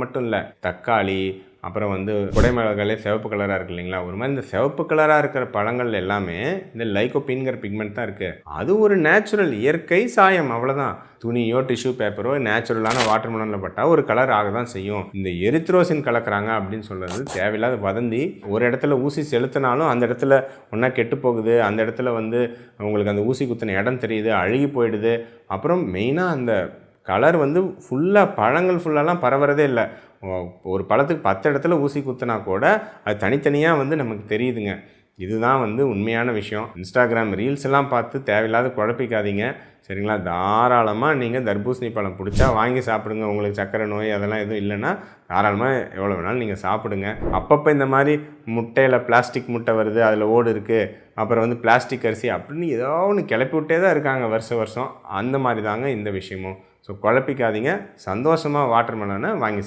மட்டும் இல்லை, தக்காளி, அப்புறம் வந்து குடைமிளகாலே சிவப்பு கலராக இருக்குது இல்லைங்களா, ஒரு மாதிரி இந்த சிவப்பு கலராக இருக்கிற பழங்கள் எல்லாமே இந்த லைகோபின்கிற பிக்மெண்ட் தான் இருக்குது. அது ஒரு நேச்சுரல் இயற்கை சாயம், அவ்வளோதான். துணியோ டிஷ்யூ பேப்பரோ நேச்சுரலான வாட்டர் மெலனில் பட்டால் ஒரு கலர் ஆக தான் செய்யும். இந்த எரித்ரோசின் கலக்கிறாங்க அப்படின்னு சொல்கிறது தேவையில்லாத வதந்தி. ஒரு இடத்துல ஊசி செலுத்தினாலும் அந்த இடத்துல ஒன்றா கெட்டு போகுது, அந்த இடத்துல வந்து உங்களுக்கு அந்த ஊசி குத்தின இடம் தெரியுது, அழுகி போயிடுது. அப்புறம் மெயினாக அந்த கலர் வந்து ஃபுல்லாக பழங்கள் ஃபுல்லாலாம் பரவுறதே இல்லை. ஒரு பழத்துக்கு 10 இடத்துல ஊசி குத்துனா கூட அது தனித்தனியாக வந்து நமக்கு தெரியுதுங்க. இதுதான் வந்து உண்மையான விஷயம். இன்ஸ்டாகிராம் ரீல்ஸ் எல்லாம் பார்த்து தேவையில்லாத குழப்பிக்காதீங்க, சரிங்களா? தாராளமாக நீங்கள் தர்பூசணி பழம் பிடிச்சா வாங்கி சாப்பிடுங்க. உங்களுக்கு சர்க்கரை நோய் அதெல்லாம் எதுவும் இல்லைன்னா தாராளமாக எவ்வளோ வேணாலும் நீங்கள் சாப்பிடுங்க. அப்பப்போ இந்த மாதிரி முட்டையில் பிளாஸ்டிக் முட்டை வருது, அதில் ஓடு இருக்குது, அப்புறம் வந்து பிளாஸ்டிக் அரிசி அப்படின்னு ஏதோ ஒன்று கிளப்பி விட்டே தான் இருக்காங்க வருஷம். அந்த மாதிரி தாங்க இந்த விஷயமும். ஸோ குழப்பிக்காதீங்க, சந்தோஷமாக வாட்டர் மெலனை வாங்கி சாப்பிடுங்க.